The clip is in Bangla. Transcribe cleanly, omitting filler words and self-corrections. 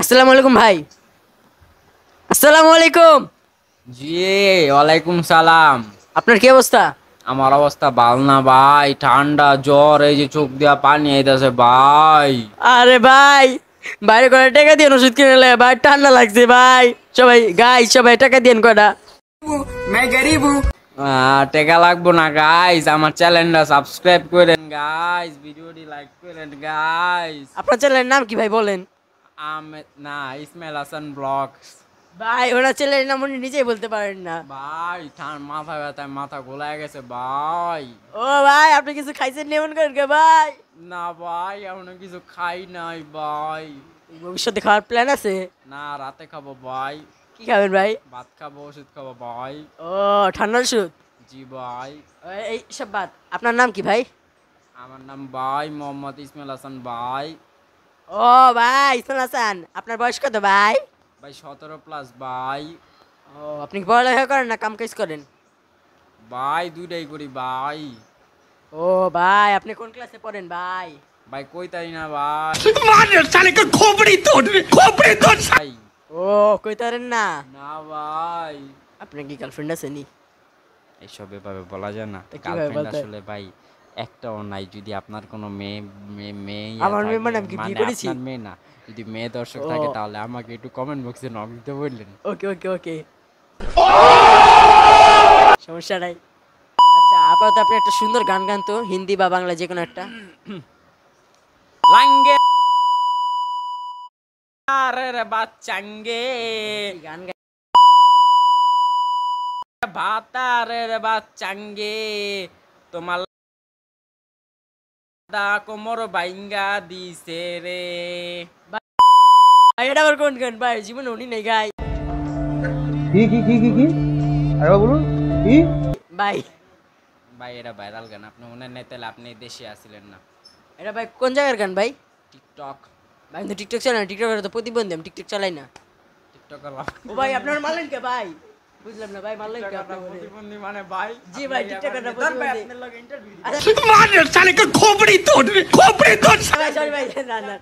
আসসালামু আলাইকুম ভাই। আসসালামু আলাইকুম। জি, ওয়ালাইকুম সালাম। আপনার কি অবস্থা? আমার অবস্থা ভালো না ভাই, ঠান্ডা জ্বর, এই যে চোখ দিয়া পানি আইতাছে ভাই। আরে ভাই, বাইরে করে টাকা দিয়ে ওষুধ কিনে লে ভাই, ঠান্ডা লাগছে ভাই। সবাই সবাই টাকা দিয়ে কয়টা। টেকা লাগবো না গাইস, আমার চ্যানেলটা সাবস্ক্রাইব করেন গাইস, ভিডিওটি লাইক করেন গাইস। আপনার চ্যানেলের নাম কি ভাই বলেন? আহমেদ না, ইসমাইল হাসান ব্লগস। ভাই ওনার চ্যানেলের নাম উনি নিজেই বলতে পারেন না ভাই মাথা ব্যথায় মাথা গোলায় গেছে ভাই। ও ভাই, আপনি কিছু খাইছেন নেমন করেন কে ভাই? না ভাই, এখনো কিছু খাই নাই ভাই। ভবিষ্যতে খাওয়ার প্ল্যান আছে? না, রাতে খাবো ভাই। কি খাবেন ভাই? ভাত খাবো, ওষুধ খাবো ভাই। ও, ঠান্ডার ওষুধ? জি ভাই। এই সব বাদ, আপনার নাম কি ভাই? আমার নাম ভাই মোহাম্মদ ইসমাইল হাসান ভাই। ও ভাই ইসমাইল হাসান, আপনার বয়স কত ভাই? ভাই 17+ ভাই। ও, আপনি কি পড়ালেখা করেন না কাম কাজ করেন? ভাই দুইটাই করি ভাই। ও ভাই, আপনি কোন ক্লাসে পড়েন ভাই? ভাই কইতাই না ভাই। ভাই ও, কইতারেন না? না ভাই, আপনার কি গার্লফ্রেন্ড আছে নি? এইসব এভাবে বলা যায় না। তা কিভাবে গার্লফ্রেন্ড বলতে হয়? আসলে ভাই একটাও নাই। যদি আপনার কোনো মেয়ে মেয়ে মেয়ে আমার মেয়ে মানে আমি কি মানে বিয়ে করেছি? আপনার মেয়ে না, যদি মেয়ে দর্শক ও। থাকে তাহলে আমাকে একটু কমেন্ট বক্সে নক দিতে বললেন। ওকে ওকে ওকে, সমস্যা নাই। আচ্ছা, আপাতত আপনি একটা সুন্দর গান গান তো, হিন্দি বা বাংলা যে কোনো একটা। লাঙ্গে আরে রে বাচ্চাঙ্গে গান গান। ভাতারে রে বাচ্চাঙ্গে তোমার দা কোমর বাইঙ্গা দিছে রে। ভাই এটা আবার কোন গান ভাই? জীবনে উনি নেই গাই কি আরে বলুন কি ভাই। ভাই এটা ভাইরাল গান, আপনি মনে নেই তাহলে আপনি দেশে আসিলেন না। এটা ভাই কোন জায়গার গান ভাই? টিকটক। ভাই আমি তো টিকটক চালাই না, টিকটকের তো প্রতিবন্ধী, আমি টিকটক চালাই না। টিকটকার ও ভাই, আপনার মারলেন কে ভাই? বুঝলাম না ভাই, মারলেন কে আপনি? প্রতিবন্ধী মানে ভাই? জি ভাই, টিকটকার না প্রতিবন্ধী। আপনার লগে ইন্টারভিউ আচ্ছা, মার সালে কা খোপড়ি তোড় ভাই সরি ভাই, না না